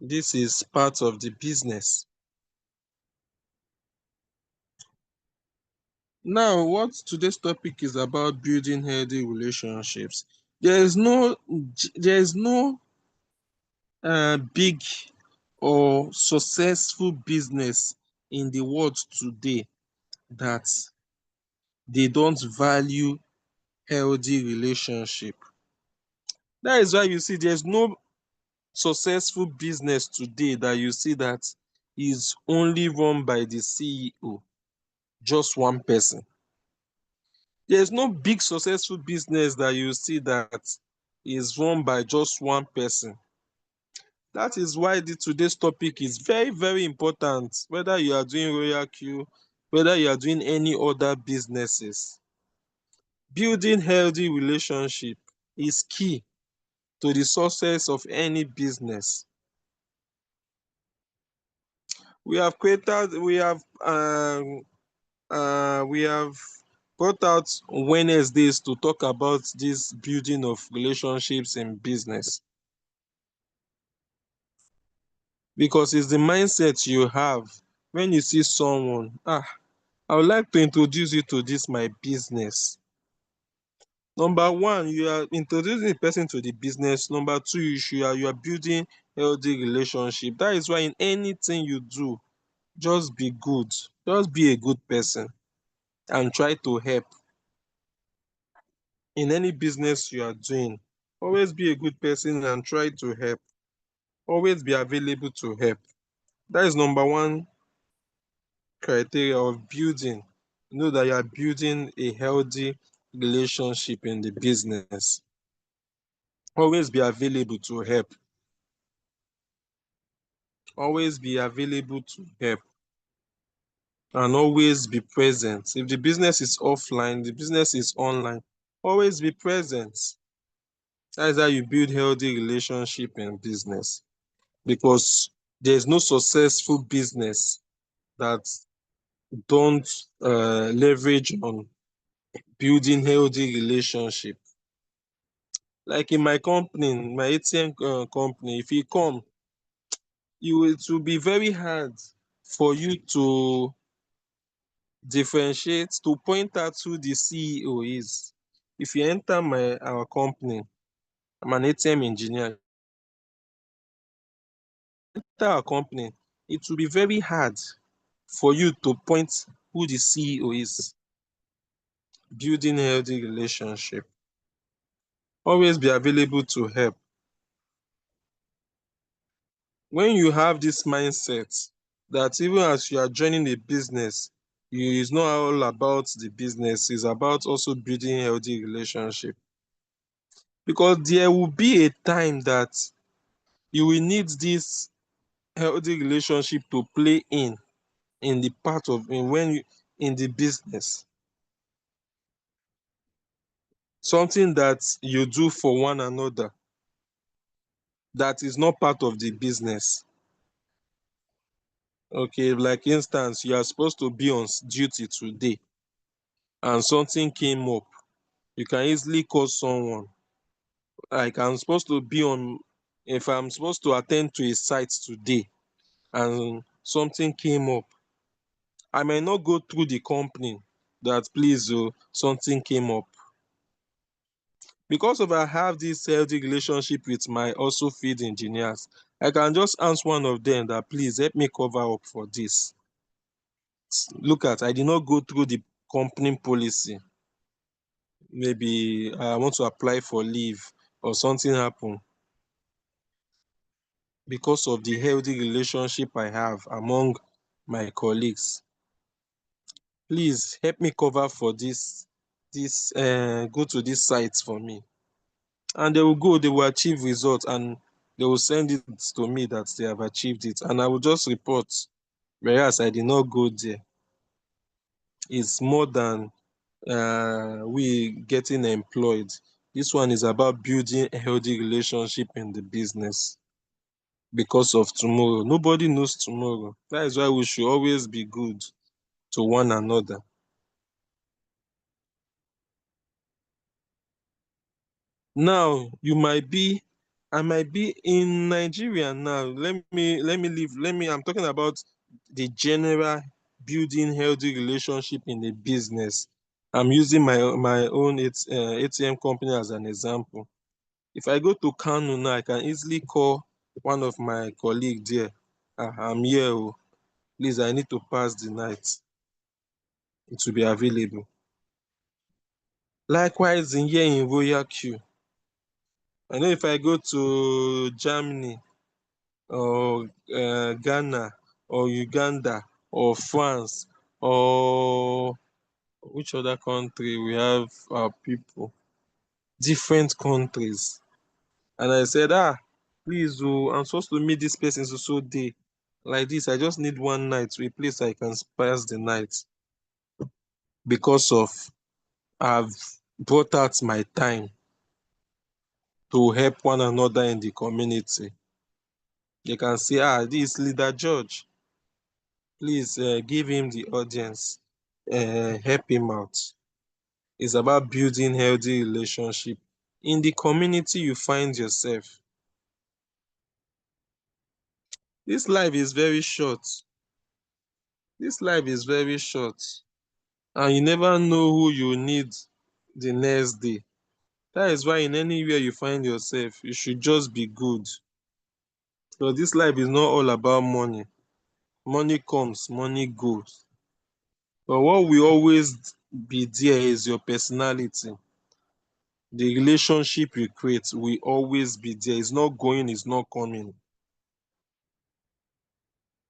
This is part of the business. Now, what today's topic is about building healthy relationships. There is no big or successful business in the world today that they don't value healthy relationship. That is why you see there's no successful business today that you see that is only run by the CEO, just one person. There's no big successful business that you see that is run by just one person. That is why today's topic is very, very important, whether you are doing RoyalQ, whether you are doing any other businesses. Building healthy relationship is key to the success of any business. We have brought out Wednesdays to talk about this building of relationships in business, because it's the mindset you have when you see someone. I would like to introduce you to this my business. Number one, you are introducing the person to the business. Number two, you are building healthy relationship. That is why in anything you do, just be good. Just be a good person and try to help. In any business you are doing, always be a good person and try to help. Always be available to help. That is number one criteria of building. You know that you are building a healthy relationship in the business. Always be available to help. Always be available to help. And always be present. If the business is offline, the business is online, always be present. That is how you build healthy relationship in business. Because there's no successful business that don't leverage on building healthy relationship. Like in my company, my ATM company, if you come, it will be very hard for you to differentiate, to point out who the CEO is. If you enter our company, I'm an ATM engineer. Enter our company, it will be very hard for you to point who the CEO is. Building healthy relationship. Always be available to help. When you have this mindset that even as you are joining a business, it's not all about the business, it's about also building healthy relationship. Because there will be a time that you will need this healthy relationship to play in the part of in the business. Something that you do for one another that is not part of the business. Okay, like instance, you are supposed to be on duty today and something came up. You can easily call someone. Like if I'm supposed to attend to a site today and something came up, I may not go through the company that please something came up. Because I have this healthy relationship with my also field engineers, I can just ask one of them that please help me cover up for this. Look at, I did not go through the company policy. Maybe I want to apply for leave or something happened. Because of the healthy relationship I have among my colleagues, please help me cover for this go to this site for me. And they will go, they will achieve results, and they will send it to me that they have achieved it, and I will just report, whereas I did not go there. It's more than we getting employed. This one is about building a healthy relationship in the business. Because of tomorrow, nobody knows tomorrow. That is why we should always be good to one another. Now, you might be I might be in Nigeria now. Let me leave. I'm talking about the general building healthy relationship in a business. I'm using my own ATM company as an example. If I go to Kano now, I can easily call one of my colleagues there. I'm here. Oh, please, I need to pass the night. It will be available. Likewise, in here in RoyalQ, I know if I go to Germany or Ghana or Uganda or France or which other country we have our people, different countries. And I said, please, oh, I'm supposed to meet this person so day. Like this, I just need one night to a place I can pass the night because of I've brought out my time to help one another in the community. They can say, this leader George, please give him the audience, help him out. It's about building healthy relationship in the community you find yourself. This life is very short. This life is very short, and you never know who you need the next day. That is why in anywhere you find yourself, you should just be good. Because this life is not all about money. Money comes, money goes. But what will always be there is your personality. The relationship you create will always be there. It's not going, it's not coming.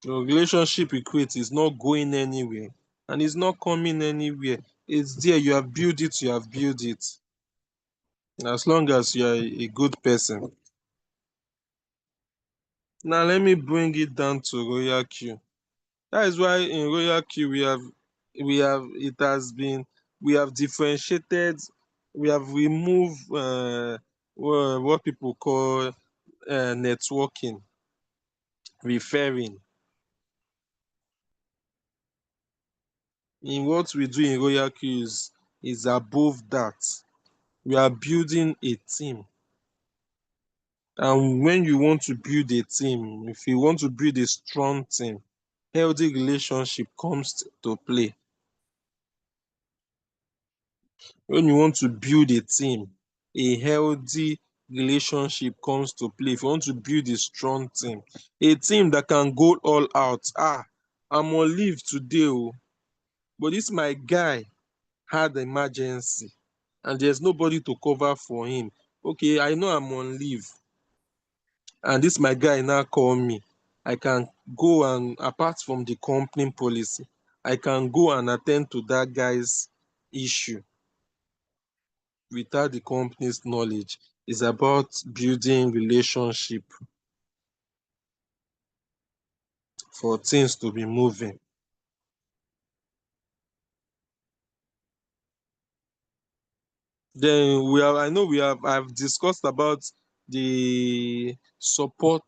Your relationship you create is not going anywhere and it's not coming anywhere. It's there. You have built it, you have built it. As long as you are a good person. Now let me bring it down to RoyalQ. That is why in RoyalQ we have differentiated, we have removed what people call networking, referring. In what we do in RoyalQ is above that. We are building a team. And when you want to build a team, if you want to build a strong team, healthy relationship comes to play. When you want to build a team, a healthy relationship comes to play. If you want to build a strong team, a team that can go all out. I'm on leave today, but this my guy had emergency and there's nobody to cover for him. Okay, I know I'm on leave and this my guy now call me. I can go and apart from the company policy, I can go and attend to that guy's issue without the company's knowledge. It's about building relationship for things to be moving. Then I've discussed about the support,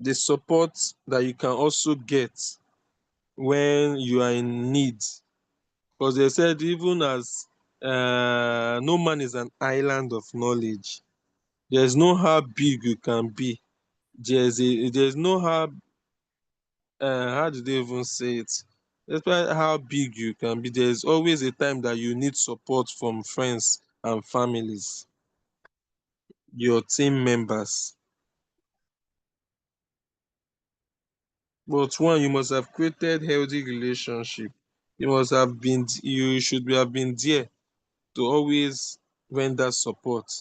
the support that you can also get when you are in need. Because they said even as no man is an island of knowledge. There's no how big you can be. There's no how do they even say it? Despite how big you can be, there's always a time that you need support from friends and families, your team members. But one, you must have created healthy relationship. You should have been there to always render support,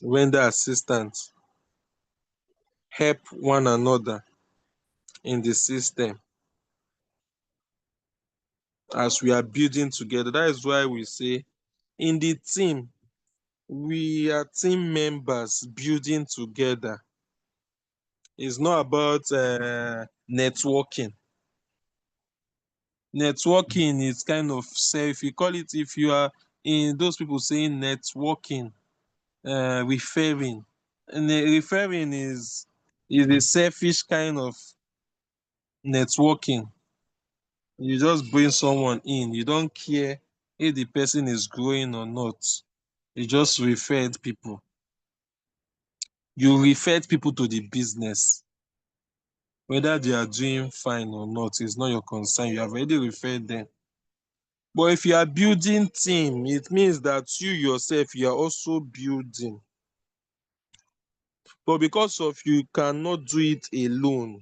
render assistance, help one another in the system as we are building together. That is why we say in the team, we are team members building together. It's not about networking. Networking is kind of self. You call it if you are in those people saying networking, referring. And referring is a selfish kind of networking. You just bring someone in. You don't care if the person is growing or not. You just referred people. You referred people to the business. Whether they are doing fine or not is not your concern. You have already referred them. But if you are building team, it means that you yourself, you are also building. But because of you cannot do it alone,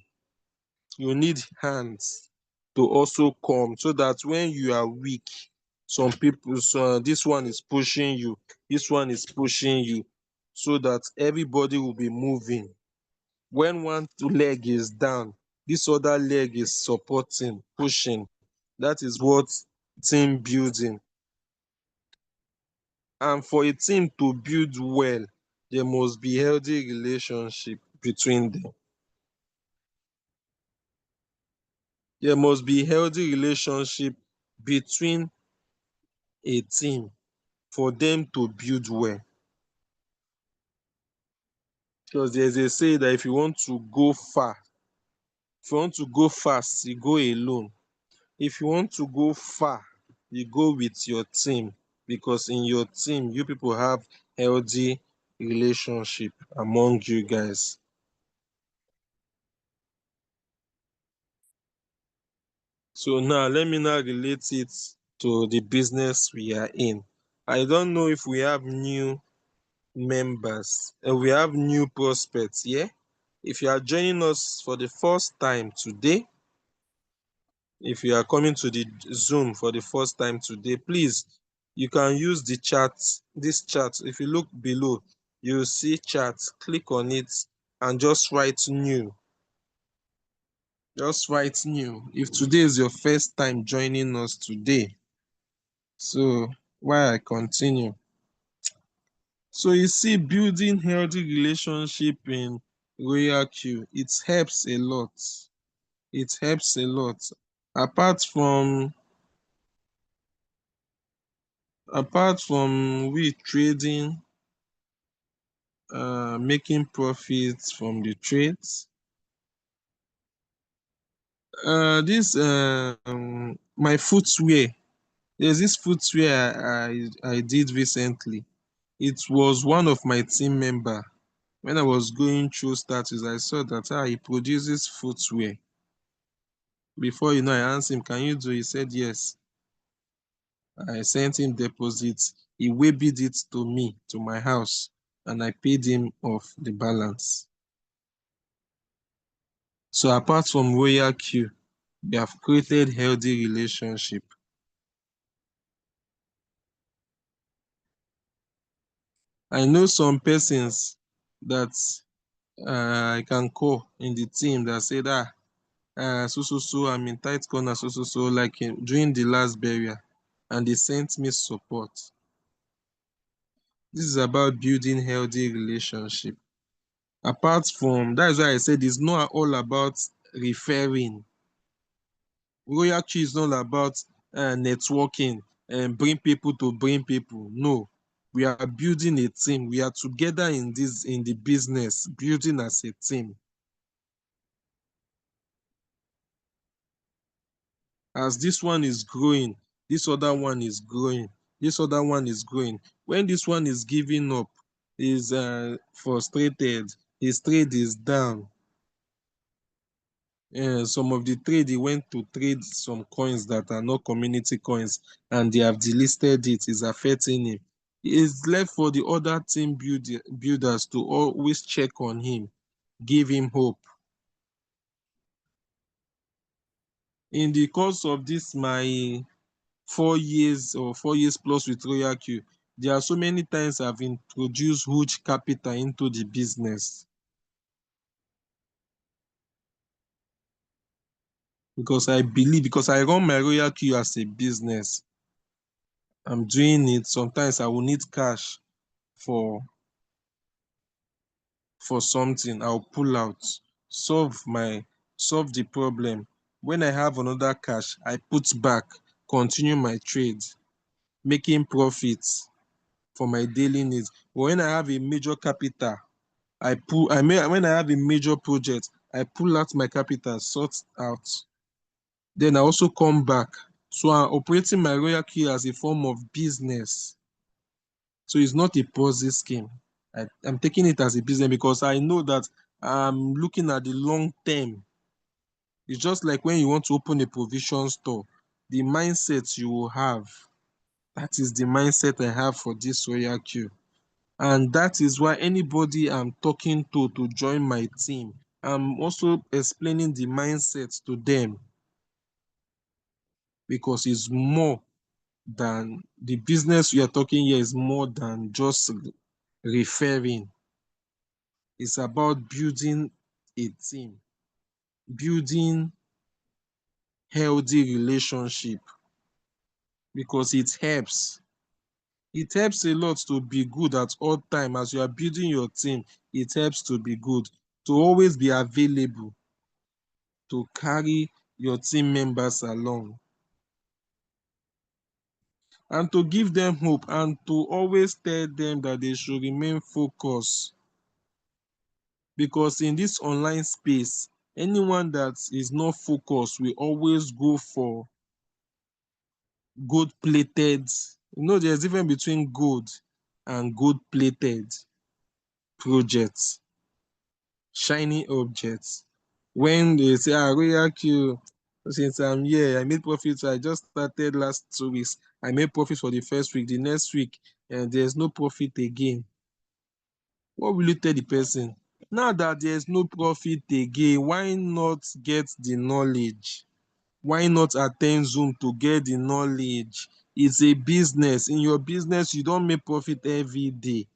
you need hands to also come so that when you are weak, some people, so this one is pushing you, this one is pushing you, so that everybody will be moving. When one leg is down, this other leg is supporting, pushing. That is what team building. And for a team to build well, there must be healthy relationship between them. There must be healthy relationship between a team for them to build well. Because there's a say that if you want to go far, if you want to go fast, you go alone. If you want to go far, you go with your team, because in your team, you people have healthy relationship among you guys. So now let me now relate it to the business we are in. I don't know if we have new members and we have new prospects here. If you are joining us for the first time today, if you are coming to the Zoom for the first time today, please, you can use the chat, this chat. If you look below, you'll see chat. Click on it and just write new. Just write new. If today is your first time joining us today, so while I continue. So you see, building healthy relationship in RoyalQ, it helps a lot. It helps a lot. Apart from we trading, making profits from the trades, this my footwear. There's this footwear I did recently. It was one of my team member. When I was going through status, I saw that he produces footwear. Before you know, I asked him, "Can you do?" He said yes. I sent him deposits. He waybill it to me, to my house, and I paid him off the balance. So apart from RoyalQ, we have created healthy relationship. I know some persons that I can call in the team that said, so, I'm in tight corner, so, like during the last burial, and they sent me support. This is about building healthy relationship. Apart from, that is why I said it's not all about referring. RoyalQ is not about networking and bring people to bring people. No, we are building a team. We are together in the business, building as a team. As this one is growing, this other one is growing, this other one is growing. When this one is giving up, is frustrated, his trade is down. Some of the trade, he went to trade some coins that are not community coins, and they have delisted it. Is affecting him. It's left for the other team builders to always check on him, give him hope. In the course of this my 4 years or 4 years plus with RoyalQ, there are so many times I've introduced huge capital into the business, because I believe, because I run my RoyalQ as a business. I'm doing it. Sometimes I will need cash for something. I'll pull out, solve the problem. When I have another cash, I put back, continue my trade, making profits for my daily needs. But when I have a major capital, when I have a major project, I pull out my capital, sort out. Then I also come back. So I'm operating my RoyalQ as a form of business. So it's not a Ponzi scheme. I'm taking it as a business because I know that I'm looking at the long term. It's just like when you want to open a provision store, the mindset you will have, that is the mindset I have for this RoyalQ. And that is why anybody I'm talking to join my team, I'm also explaining the mindset to them, because it's more than the business we are talking here, is more than just referring. It's about building a team, building healthy relationship, because it helps. It helps a lot to be good at all time. As you are building your team, it helps to be good, to always be available, to carry your team members along, and to give them hope, and to always tell them that they should remain focused. Because in this online space, anyone that is not focused will always go for gold plated. There's a difference between gold and gold plated projects, shiny objects. When they say, RoyalQ, since I'm here, I made profits. I just started last 2 weeks. I made profits for the first week. The next week, and there's no profit again. What will you tell the person? Now that there's no profit again, why not get the knowledge? Why not attend Zoom to get the knowledge? It's a business. In your business, you don't make profit every day,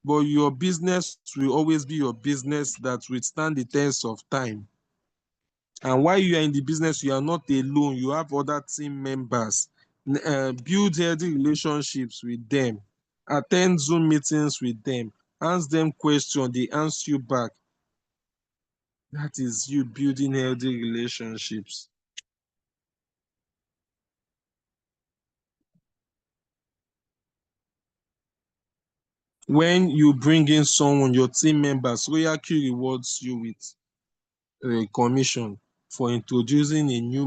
but your business will always be your business that will stand the test of time. And while you are in the business, you are not alone. You have other team members. Build healthy relationships with them. Attend Zoom meetings with them. Ask them questions, they answer you back. That is you building healthy relationships. When you bring in someone, your team members, RoyalQ rewards you with a commission for introducing a new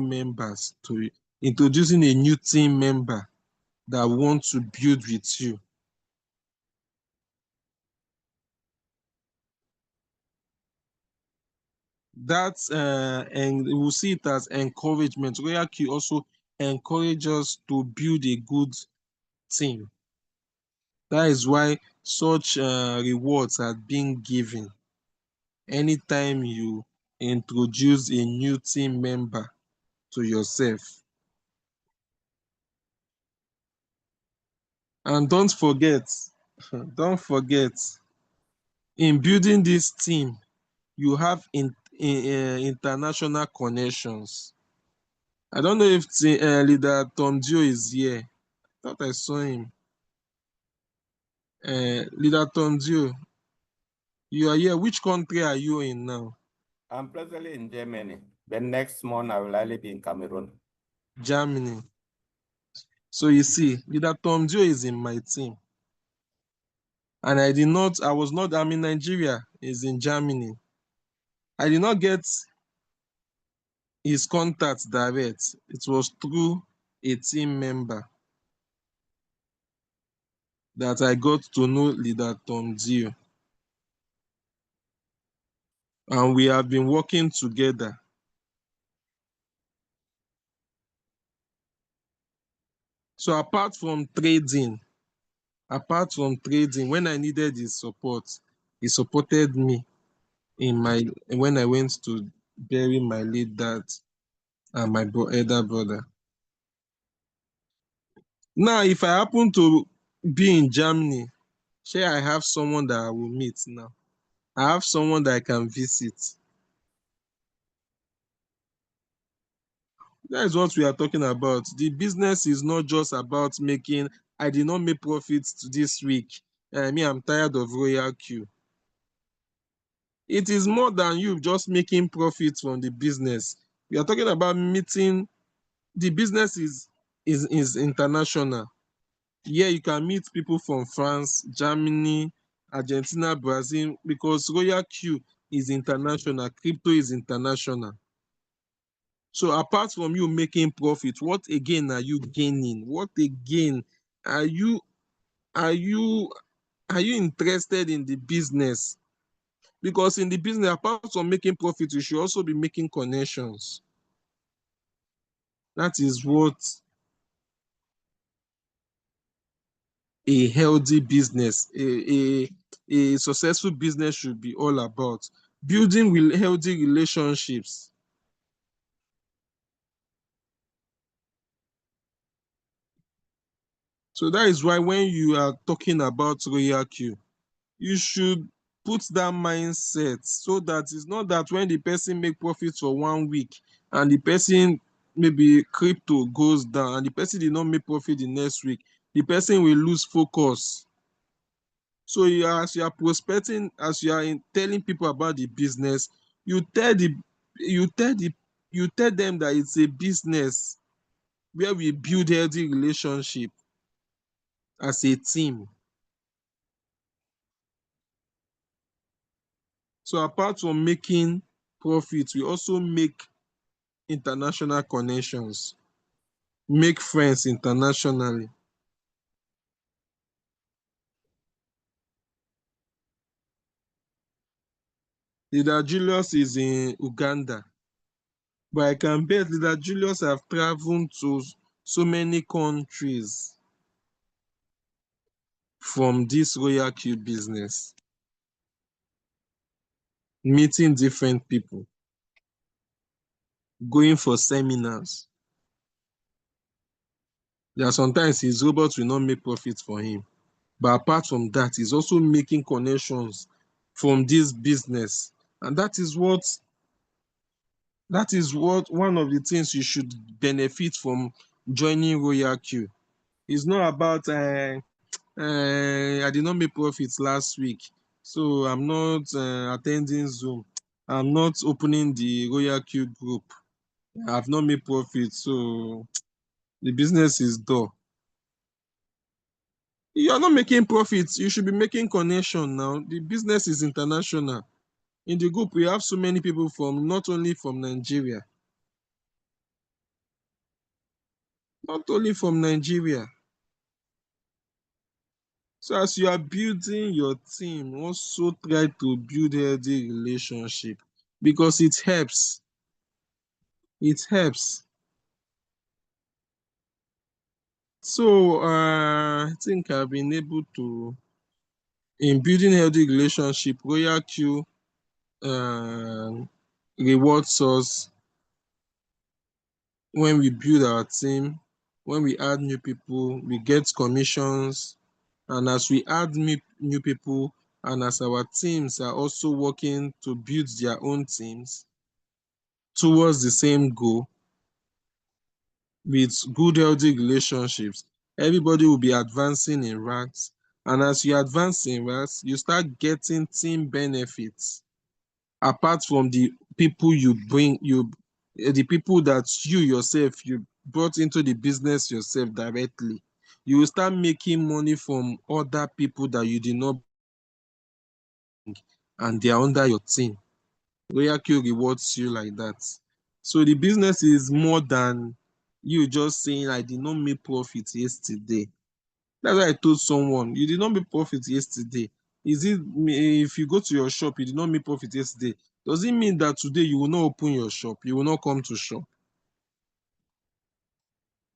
introducing a new team member that want to build with you. That's and we'll see it as encouragement. RoyalQ also encourages us to build a good team. That is why such rewards are being given anytime you introduce a new team member to yourself. And don't forget, don't forget, in building this team, you have international connections. I don't know if leader Tom Dio is here. I thought I saw him. Leader Tom Dio, you are here. Which country are you in now? I'm presently in Germany. The next month, I will likely be in Cameroon. Germany. So you see, leader Tom Dio is in my team. And I'm in Nigeria, he's in Germany. I did not get his contact direct. It was through a team member that I got to know leader Tom Dio. And we have been working together. So apart from trading, when I needed his support, he supported me when I went to bury my late dad and my elder brother. Now, if I happen to be in Germany, sure, I have someone that I will meet now. I have someone that I can visit. That is what we are talking about. The business is not just about making, I did not make profits this week. I'm tired of RoyalQ. It is more than you just making profits from the business. We are talking about meeting, the business is international. Yeah, you can meet people from France, Germany, Argentina, Brazil, because RoyalQ is international, crypto is international. So apart from you making profit, what again are you gaining? What again are you Are you interested in the business? Because in the business, apart from making profit, you should also be making connections. That is what a healthy business, a successful business should be all about. Building healthy relationships. So that is why when you are talking about RoyalQ, you should put that mindset so that it's not that when the person make profit for 1 week and the person maybe crypto goes down and the person did not make profit the next week, the person will lose focus. So as you are prospecting, as you are telling people about the business, you tell them that it's a business where we build healthy relationship as a team. So apart from making profit, we also make international connections, make friends internationally. Leader Julius is in Uganda, but I can bet Leader Julius have traveled to so many countries from this RoyalQ business, meeting different people, going for seminars. There are sometimes his robots will not make profit for him. But apart from that, he's also making connections from this business. And that is what one of the things you should benefit from joining RoyalQ. It's not about I did not make profits last week, so I'm not attending Zoom. I'm not opening the RoyalQ group. I've not made profits, so the business is dull. You are not making profits. You should be making connection now. The business is international. In the group, we have so many people from not only from Nigeria, not only from Nigeria. So as you are building your team, also try to build healthy relationship because it helps. It helps. So I think I've been able to, in building healthy relationship, RoyalQ rewards us when we build our team, when we add new people, we get commissions. And as we add new people, and as our teams are also working to build their own teams towards the same goal with good, healthy relationships, everybody will be advancing in ranks. And as you advance in ranks, you start getting team benefits apart from the people you bring, the people that you yourself you brought into the business yourself directly. You will start making money from other people that you did not, and they are under your team. RoyalQ rewards you like that. So the business is more than you just saying, I did not make profit yesterday. That's why I told someone, you did not make profit yesterday. Is it if you go to your shop, you did not make profit yesterday? Does it mean that today you will not open your shop? You will not come to shop?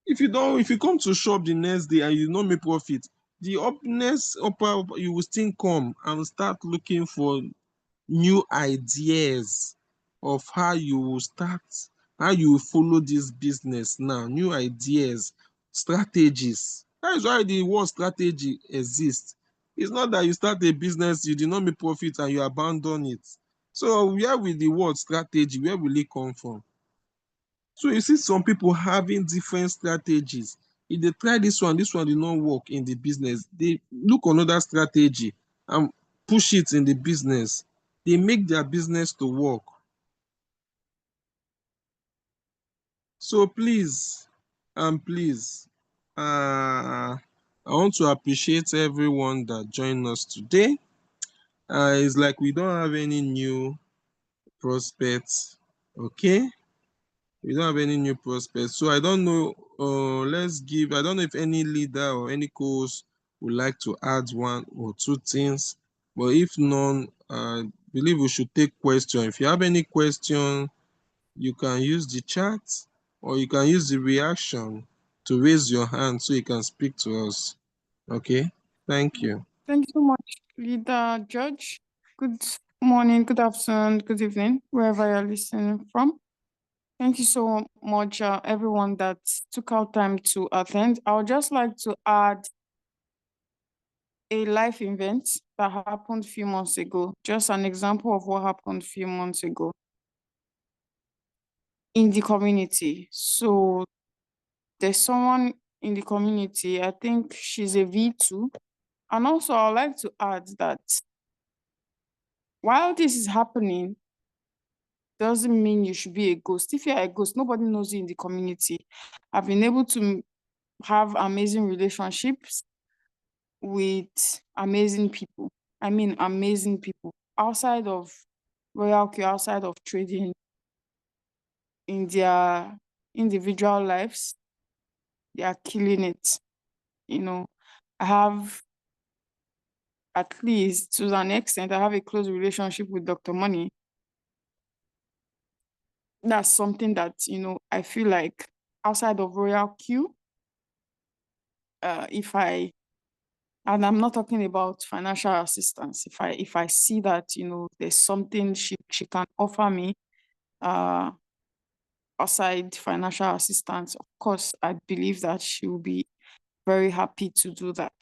If you come to shop the next day and you did not make profit, the next upper you will still come and start looking for new ideas of how you will start, how you will follow this business now, new ideas, strategies. That is why the word strategy exists. It's not that you start a business, you did not make profit and you abandon it. So where will the word strategy, where will it come from? So you see some people having different strategies. If they try this one did not work in the business, they look another strategy and push it in the business. They make their business to work. So please, I want to appreciate everyone that joined us today. It's like we don't have any new prospects, okay? We don't have any new prospects. So I don't know, I don't know if any leader or any coach would like to add one or two things. But if none, I believe we should take question. If you have any question, you can use the chat or you can use the reaction to raise your hand so you can speak to us. Okay, thank you. Thank you so much, Leader Judge. Good morning, good afternoon, good evening, wherever you're listening from. Thank you so much, everyone that took out time to attend. I would just like to add a life event that happened a few months ago, just an example of what happened a few months ago in the community. So there's someone in the community, I think she's a V2. And also, I'd like to add that while this is happening, doesn't mean you should be a ghost. If you're a ghost, nobody knows you in the community. I've been able to have amazing relationships with amazing people. I mean, amazing people outside of RoyalQ, outside of trading, in their individual lives. They are killing it. You know, I have, at least to an extent, I have a close relationship with Dr. Money. That's something that, I feel like outside of RoyalQ, and I'm not talking about financial assistance. If I see that, there's something she can offer me outside financial assistance, of course, I believe that she will be very happy to do that.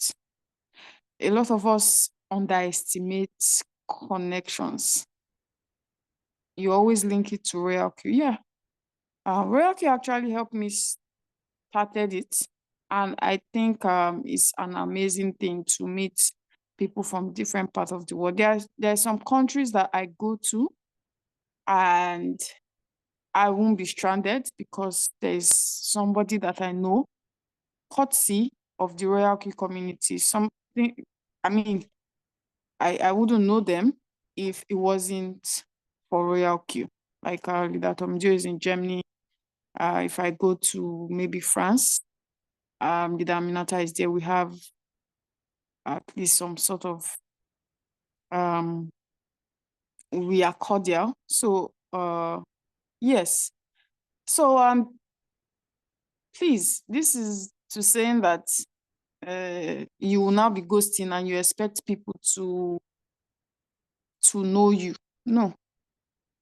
A lot of us underestimate connections. You always link it to RoyalQ. Yeah. RoyalQ actually helped me started it. And I think it's an amazing thing to meet people from different parts of the world. There are some countries that I go to and I won't be stranded because there's somebody that I know, courtesy of the RoyalQ community. Something, I mean, I wouldn't know them if it wasn't for RoyalQ. Like Leader Tomjo is in Germany. If I go to maybe France, Leader Aminata is there. We have at least some sort of we are cordial. So yes. So please, this is to saying that you will now be ghosting and you expect people to know you. No.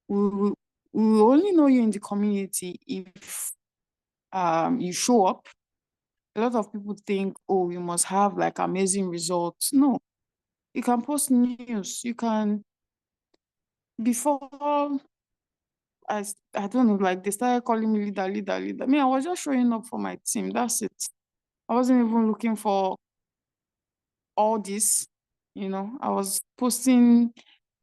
We will only know you in the community if you show up. A lot of people think, oh, you must have like amazing results. No. You can post news. You can, before I don't know, like they started calling me leader. I mean, I was just showing up for my team. That's it. I wasn't even looking for all this. I was posting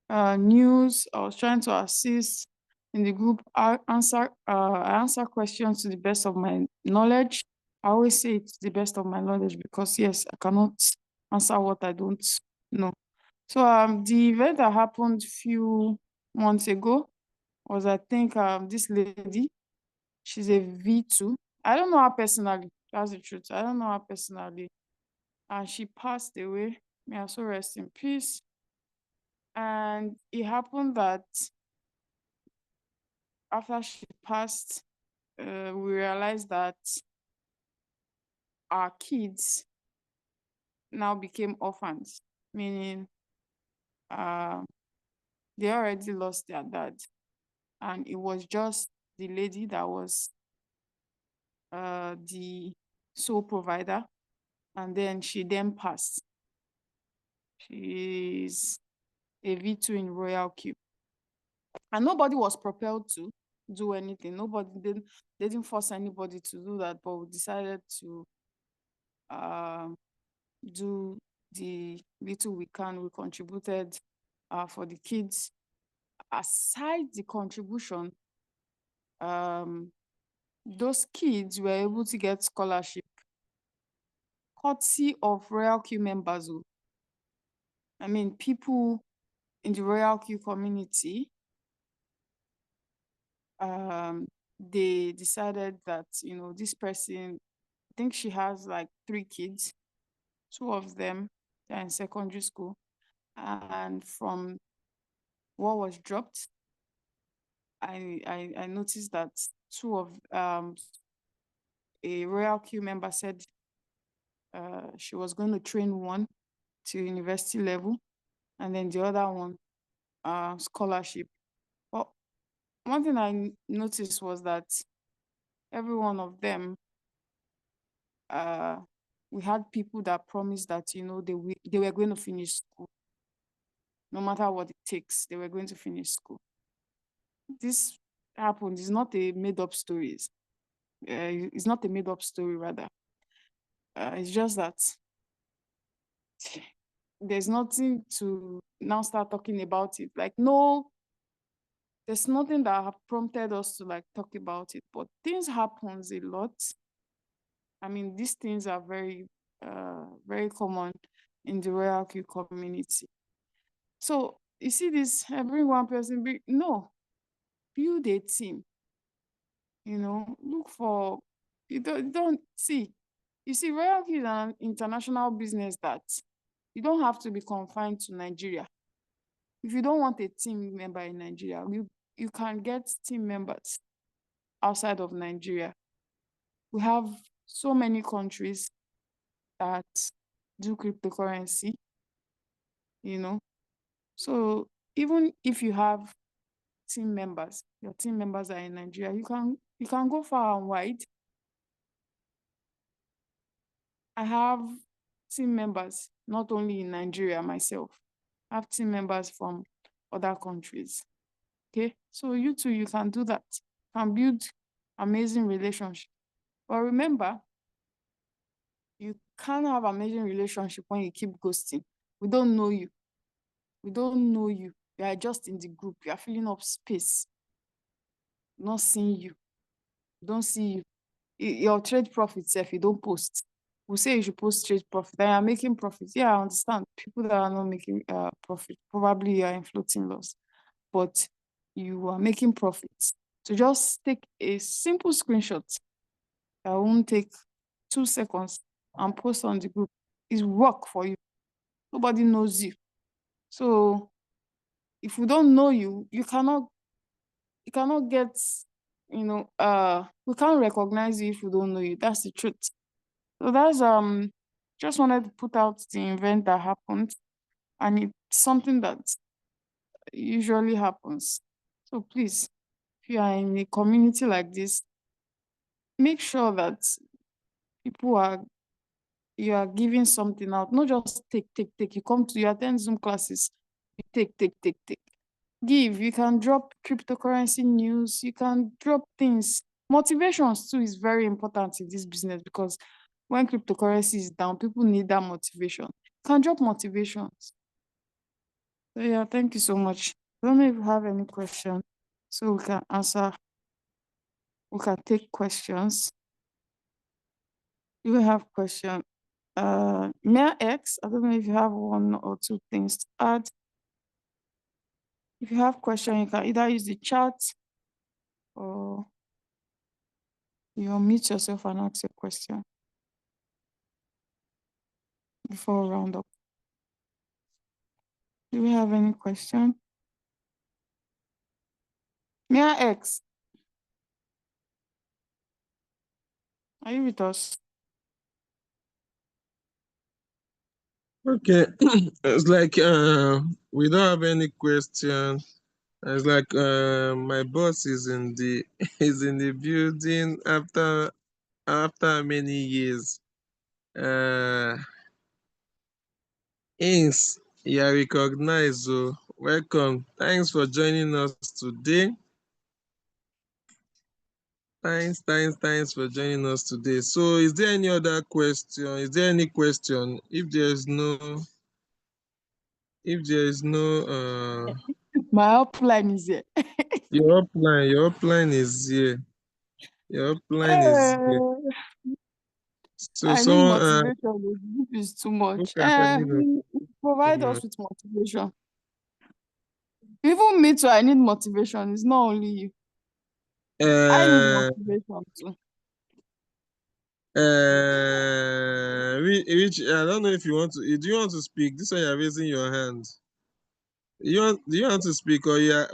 news. I was trying to assist in the group. I answer questions to the best of my knowledge. I always say it's the best of my knowledge because yes, I cannot answer what I don't know. So the event that happened a few months ago was, I think, this lady. She's a V2. I don't know her personally. That's the truth. I don't know her personally. And she passed away. May her soul rest in peace. And it happened that after she passed, we realized that our kids now became orphans, meaning they already lost their dad. And it was just the lady that was the sole provider. And then she then passed. She's a V2 in RoyalQ. And nobody was propelled to do anything. They didn't force anybody to do that, but we decided to do the little we can. We contributed for the kids. Aside the contribution, those kids were able to get scholarship courtesy of RoyalQ members. I mean, people in the RoyalQ community, they decided that, this person, I think she has like 3 kids. Two of them, they're in secondary school. And from what was dropped, I noticed that two of a RoyalQ member said she was going to train one to university level, and then the other one scholarship. But one thing I noticed was that every one of them, we had people that promised that they were going to finish school, no matter what it takes. They were going to finish school. This happened. It's not a made-up story. It's not a made-up story, rather. It's just that there's nothing to now start talking about it. Like, no, there's nothing that have prompted us to like talk about it. But things happens a lot. I mean, these things are very, very common in the RoyalQ community. So you see this, bring one person, no, build a team. Look for, you don't see. You see, RoyalQ is an international business that you don't have to be confined to Nigeria. If you don't want a team member in Nigeria, you can get team members outside of Nigeria. We have so many countries that do cryptocurrency, So even if you have team members, your team members are in Nigeria, you can go far and wide. I have team members not only in Nigeria myself. I have team members from other countries. Okay, so you too, you can do that. You can build amazing relationships. But remember, you can't have amazing relationship when you keep ghosting. We don't know you. We don't know you. You are just in the group. You are filling up space. Not seeing you. Don't see you. Your trade profits, if you don't post. We say you should post trade profit. And you're making profit. Yeah, I understand. People that are not making profit, probably you are in floating loss. But you are making profits. So just take a simple screenshot that won't take 2 seconds and post on the group. It's work for you. Nobody knows you. So if we don't know you, you cannot get, we can't recognize you if we don't know you. That's the truth. So that's just wanted to put out the event that happened, and it's something that usually happens. So please, if you are in a community like this, make sure that you are giving something out, not just take. You attend Zoom classes, you take. Give. You can drop cryptocurrency news, you can drop things. Motivations too is very important in this business, because when cryptocurrency is down, people need that motivation. You can drop motivations. So yeah, thank you so much. I don't know if you have any question, so we can answer. We can take questions. You have question. Mayor X, I don't know if you have one or two things to add. If you have question, you can either use the chat or you unmute yourself and ask your question before we round up. Do we have any question? Mayor X, are you with us? Okay, it's like we don't have any question. It's like my boss is in the is in the building after many years. Ins, you are recognized. So welcome. Thanks for joining us today. Thanks for joining us today. So is there any other question? Is there any question? If there is no My upline is here. your upline is here. Your upline is here. So I need someone motivation. This is too who much. can tell me Provide us with motivation. Even me too, I need motivation. It's not only you. I need motivation too. Which I don't know if you want to. Do you want to speak? This one you're raising your hand. Do you want to speak or you're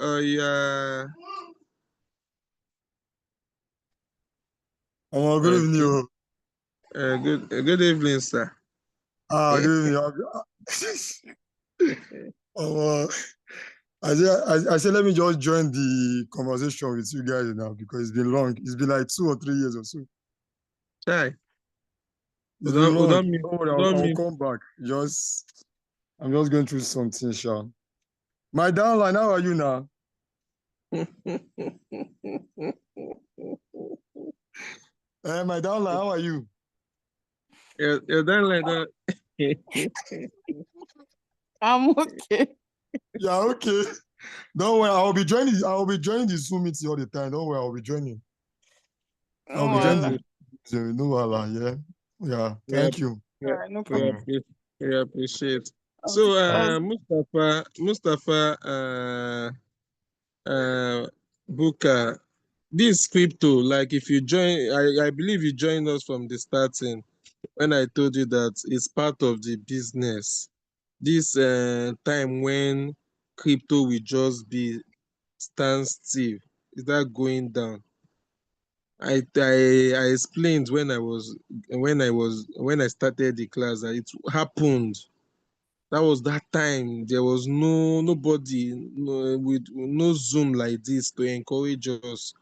Good okay? evening. Good evening, sir. Good evening. I said, let me just join the conversation with you guys now because it's been long. It's been like 2 or 3 years or so. Hi. It's been long. Don't Don't worry, I'll come back. I'm just going through something, Sha. My downline, how are you now? My downline, how are you? You're done like that. I'm okay. Yeah, okay. Don't worry, I'll be joining the Zoom meeting all the time. Don't worry, I'll be joining. No I'll be joining wahala. no wahala, yeah. Yeah, thank you. Alright, no problem. We appreciate. I So, was Mustafa, Buka, this crypto, like if you join, I believe you joined us from the starting when I told you that it's part of the business. This time when crypto will just be standstill, is that going down? I explained when I started the class that it happened. That was that time. There was nobody with no Zoom like this to encourage us,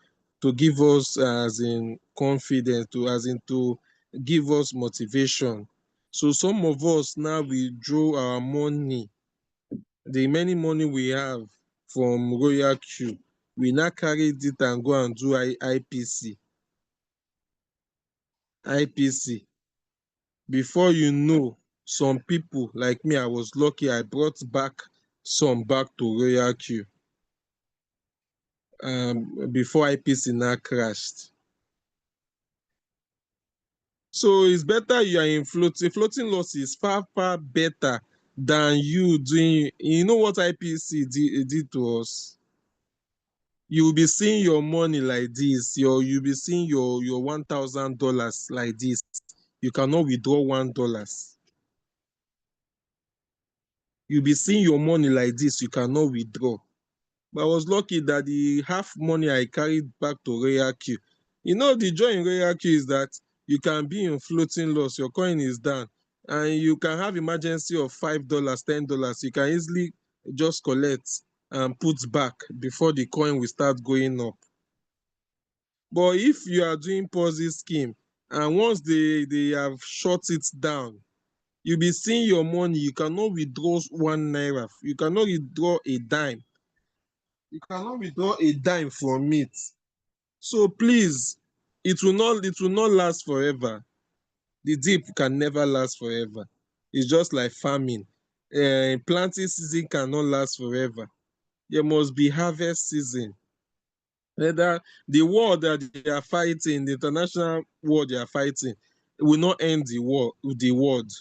to give us as in confidence, to give us motivation. So some of us now withdraw our money, the many money we have from RoyalQ. We now carried it and go and do IPC. IPC. Before you know, some people like me, I was lucky, I brought back some back to RoyalQ before IPC now crashed. So it's better you are in floating. Floating loss is far, far better than you doing. You know what IPC did to us? You'll be seeing your money like this. You'll be seeing your $1,000 like this. You cannot withdraw $1. You'll be seeing your money like this. You cannot withdraw. But I was lucky that the half money I carried back to RoyalQ. You know, the joy in RoyalQ is that you can be in floating loss. Your coin is down, and you can have emergency of $5, $10. You can easily just collect and put back before the coin will start going up. But if you are doing Ponzi scheme, and once they have shut it down, you'll be seeing your money. You cannot withdraw ₦1. You cannot withdraw a dime. You cannot withdraw a dime from it. So please, it will not last forever. The dip can never last forever. It's just like farming. Planting season cannot last forever. There must be harvest season. Whether the war that they are fighting, the international war they are fighting, will not end the war. The world,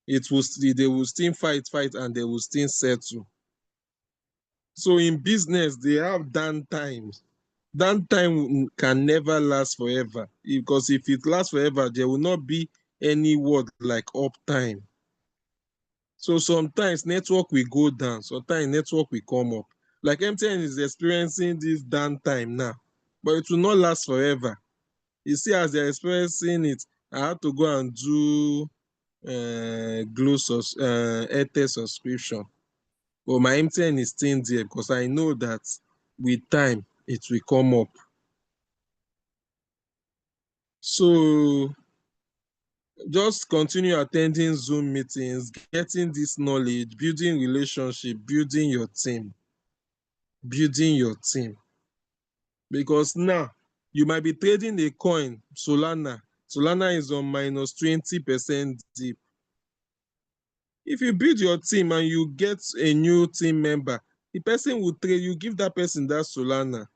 they will still fight, and they will still settle. So in business, they have down times. That time can never last forever, because if it lasts forever, there will not be any word like uptime. So sometimes network will go down, sometimes network will come up. Like MTN is experiencing this downtime now, but it will not last forever. You see, as they're experiencing it, I had to go and do Airtel subscription. But my MTN is still there because I know that with time it will come up. So just continue attending Zoom meetings, getting this knowledge, building relationship, building your team. Because now you might be trading a coin, Solana. Solana is on minus 20% dip. If you build your team and you get a new team member, the person will trade, you give that person that Solana.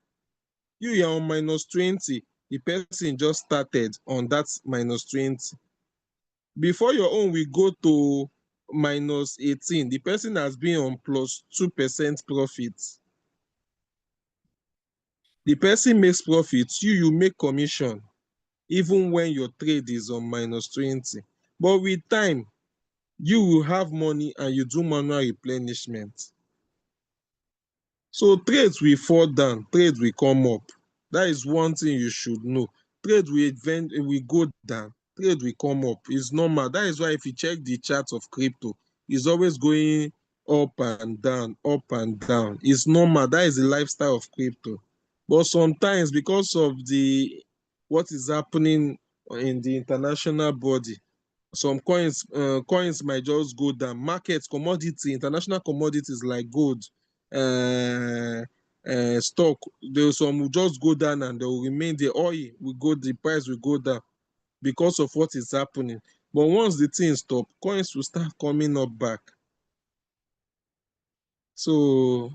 You are on minus 20, the person just started on that minus 20. Before your own will go to minus 18, the person has been on plus 2% profit. The person makes profit, you make commission. even when your trade is on -20. But with time, you will have money and you do manual replenishment. So trades will fall down, trade will come up. That is one thing you should know. Trade will go down, trade will come up. It's normal. That is why if you check the chart of crypto, it's always going up and down, up and down. It's normal. That is the lifestyle of crypto. But sometimes because of what is happening in the international body, some coins might just go down. Markets, commodity, international commodities like gold, stock, some will just go down and they will remain. The oil will go, the price will go down because of what is happening. But once the thing stop, coins will start coming up back. So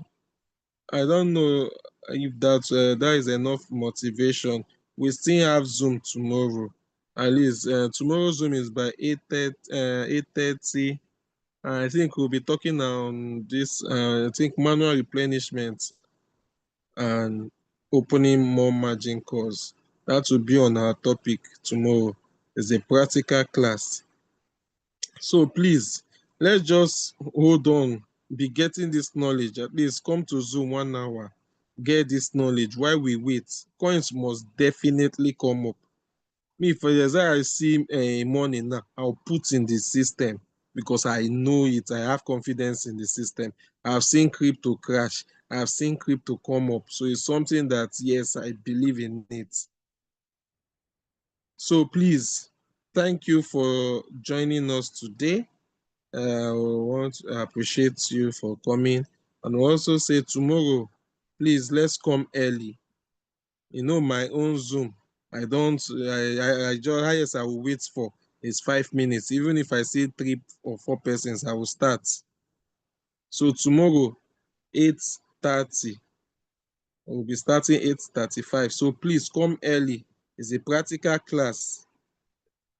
I don't know if that is enough motivation. We still have Zoom tomorrow. At least tomorrow's Zoom is by 8:30. I think we'll be talking on this, I think manual replenishment and opening more margin calls. That will be on our topic tomorrow. It's a practical class. So please, let's just hold on, be getting this knowledge. At least come to Zoom 1 hour, get this knowledge while we wait. Coins must definitely come up. Me, for example, I see money now, I'll put in the system because I know it. I have confidence in the system. I've seen crypto crash. I've seen crypto come up. So it's something that, yes, I believe in it. So please, thank you for joining us today. I want to appreciate you for coming. And also say tomorrow, please, let's come early. You know, my own Zoom, I just highest I will wait for is 5 minutes. Even if I see 3 or 4 persons, I will start. So tomorrow, 8:30, we'll be starting 8:35. So please come early. It's a practical class.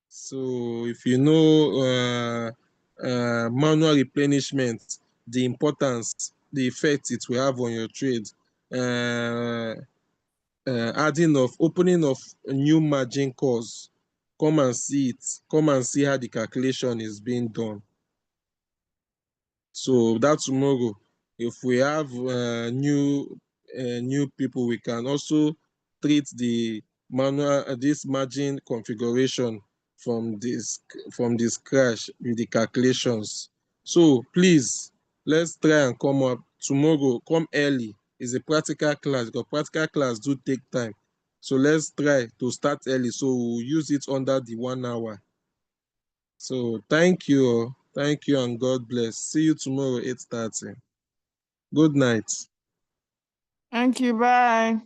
So if you know manual replenishment, the importance, the effect it will have on your trade, opening of new margin calls, come and see it. Come and see how the calculation is being done. So that tomorrow, if we have new people, we can also treat the manual this margin configuration from this crash with the calculations. So please, let's try and come up tomorrow. Come early. It's a practical class because practical class do take time. So let's try to start early. So we'll use it under the 1 hour. So thank you. Thank you and God bless. See you tomorrow 8:30. Good night. Thank you. Bye.